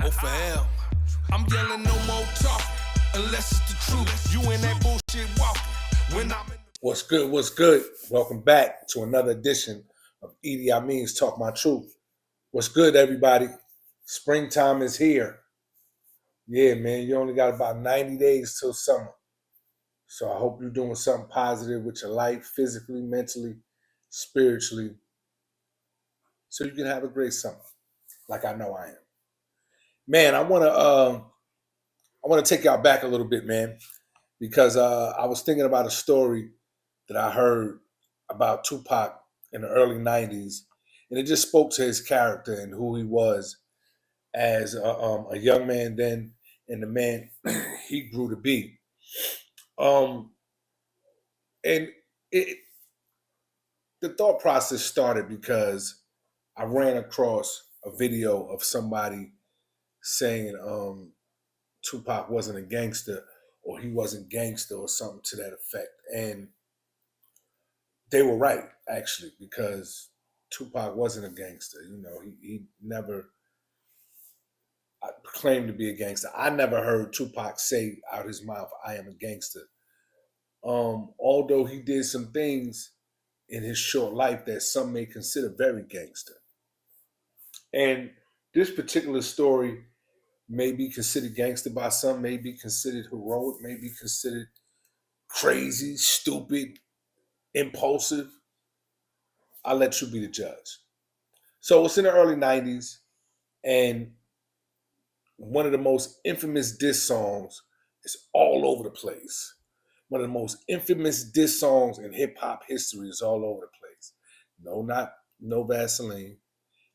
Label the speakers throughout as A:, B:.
A: or for hell. I'm yelling no more talking, unless it's the truth. You in that bullshit walking. When I'm in
B: What's good? What's good? Welcome back to another edition of E.D.I Mean Talk My Truth. What's good, everybody? Springtime is here. Yeah, man, you only got about 90 days till summer. So I hope you're doing something positive with your life, physically, mentally, spiritually, so you can have a great summer, like I know I am. Man, I wanna take y'all back a little bit, man, because I was thinking about a story that I heard about Tupac in the early 90s, and it just spoke to his character and who he was as a young man then and the man he grew to be. Um, and it, the thought process started because I ran across a video of somebody saying Tupac wasn't a gangster or he wasn't gangster or something to that effect. And they were right, actually, because Tupac wasn't a gangster. You know, he never claimed to be a gangster. I never heard Tupac say out his mouth, "I am a gangster." Although he did some things in his short life that some may consider very gangster. And this particular story may be considered gangster by some, may be considered heroic, may be considered crazy, stupid, impulsive. I'll let you be the judge. So it's in the early 90s, and one of the most infamous diss songs is all over the place. One of the most infamous diss songs in hip hop history is all over the place. No, not No Vaseline.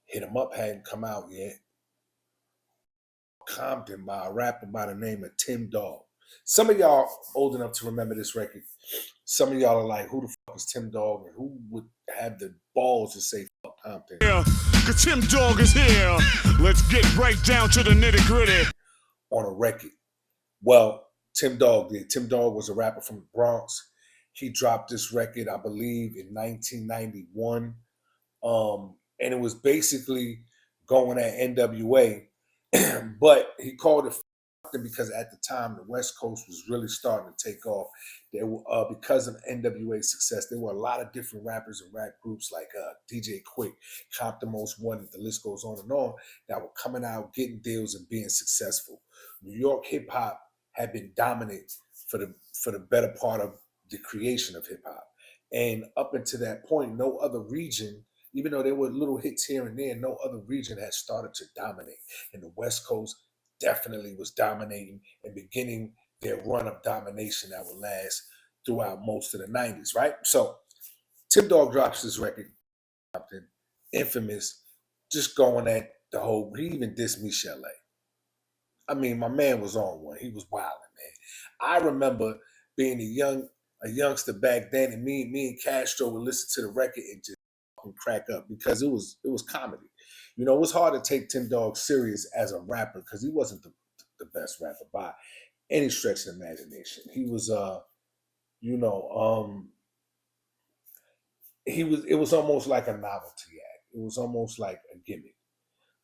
B: Hit 'em Up hadn't come out yet. Compton by a rapper by the name of Tim Dog. Some of y'all old enough to remember this record. Some of y'all are like, who the fuck is Tim Dog? And who would have the balls to say fuck Compton?
C: Yeah, cause Tim Dog is here. Let's get right down to the nitty gritty.
B: On a record. Well, Tim Dog did. Tim Dog was a rapper from the Bronx. He dropped this record, I believe, in 1991. And it was basically going at NWA, but he called it because at the time the West Coast was really starting to take off. There were because of NWA's success, there were a lot of different rappers and rap groups like DJ Quick, Compton Most Wanted, the list goes on and on, that were coming out, getting deals, and being successful. New York hip hop had been dominant for the better part of the creation of hip hop, and up until that point, no other region, even though there were little hits here and there, no other region had started to dominate. And the West Coast definitely was dominating and beginning their run of domination that would last throughout most of the 90s, right? So Tim Dog drops this record, infamous, just going at the whole, he even dissed Michelle. I mean, my man was on one. He was wilding, man. I remember being a youngster back then, and me and Castro would listen to the record and just crack up because it was comedy. You know, it was hard to take Tim Dog serious as a rapper because he wasn't the best rapper by any stretch of the imagination. He was it was almost like a novelty act. It was almost like a gimmick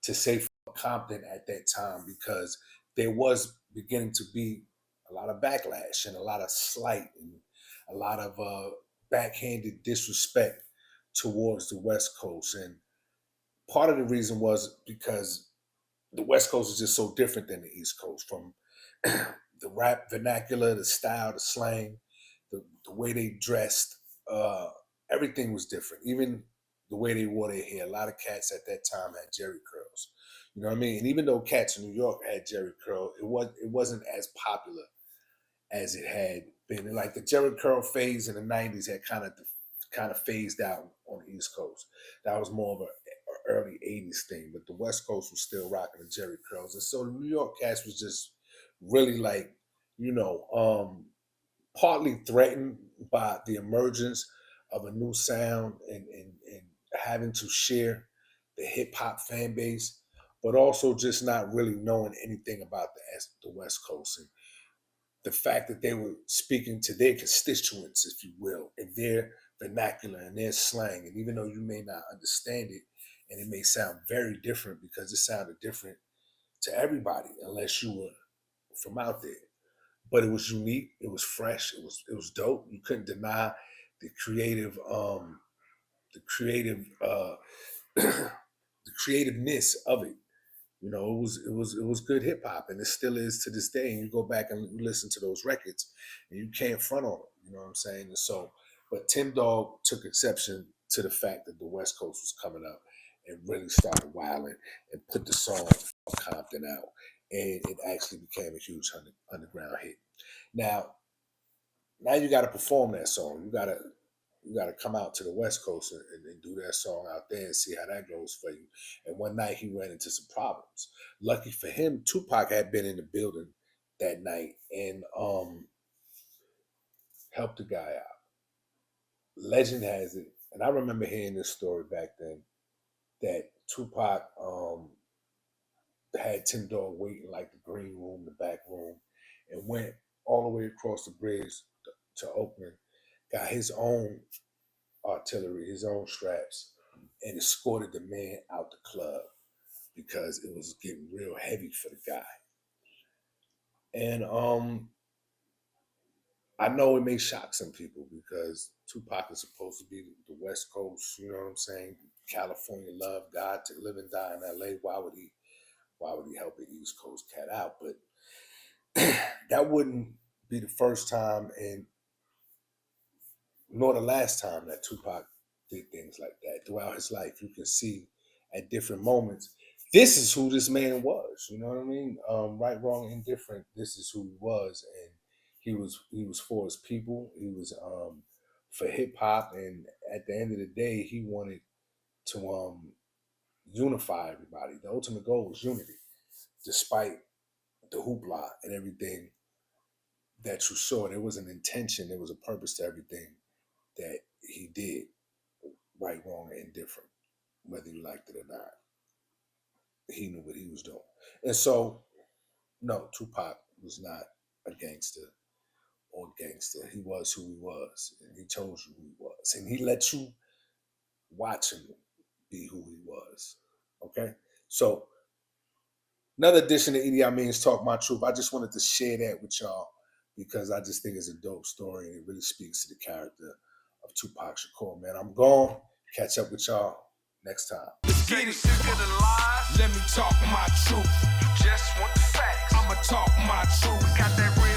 B: to say Compton at that time because there was beginning to be a lot of backlash and a lot of slight and a lot of backhanded disrespect towards the West Coast. And part of the reason was because the West Coast is just so different than the East Coast, from the rap vernacular, the style, the slang, the way they dressed, everything was different. Even the way they wore their hair. A lot of cats at that time had Jerry curls. You know what I mean? And even though cats in New York had Jerry curl, it wasn't as popular as it had been. And like the Jerry curl phase in the 90s had kind of phased out on the East Coast. That was more of an early 80s thing, but the West Coast was still rocking the Jerry curls. And so the New York cats was just really like, partly threatened by the emergence of a new sound and having to share the hip hop fan base, but also just not really knowing anything about the West Coast. And the fact that they were speaking to their constituents, if you will, in their vernacular and their slang. And even though you may not understand it, and it may sound very different because it sounded different to everybody unless you were from out there. But it was unique. It was fresh. It was dope. You couldn't deny the creative, the creative, the creativeness of it. You know, it was good hip hop, and it still is to this day. And you go back and you listen to those records, and you can't front on them. You know what I'm saying? And so, but Tim Dog took exception to the fact that the West Coast was coming up and really started wilding and put the song Compton out, and it actually became a huge underground hit. Now you got to perform that song. You gotta come out to the West Coast and do that song out there and see how that goes for you. And one night he ran into some problems. Lucky for him, Tupac had been in the building that night and helped the guy out. Legend has it, and I remember hearing this story back then, that Tupac had Tim Dog waiting like the green room, the back room, and went all the way across the bridge to Oakland, got his own artillery, his own straps, and escorted the man out the club because it was getting real heavy for the guy. And I know it may shock some people because Tupac is supposed to be the West Coast, you know what I'm saying? California love, God to live and die in LA. Why would he help an East Coast cat out? But that wouldn't be the first time and nor the last time that Tupac did things like that. Throughout his life, you can see at different moments, this is who this man was. You know what I mean? Right, wrong, indifferent. This is who he was, and he was for his people. He was for hip hop, and at the end of the day, he wanted to unify everybody. The ultimate goal was unity, despite the hoopla and everything that you saw. There was an intention, there was a purpose to everything that he did, right, wrong, and indifferent, whether you liked it or not. He knew what he was doing. And so, no, Tupac was not a gangster or gangster. He was who he was, and he told you who he was. And he let you watch him be who he was, okay? So, another edition of E.D.I. Mean's Talk My Truth. I just wanted to share that with y'all because I just think it's a dope story, and it really speaks to the character of Tupac Shakur, man. I'm gone. Catch up with y'all next time.
A: Let's get it. Let me talk my truth. You just want the facts. I'ma talk my truth. Got that real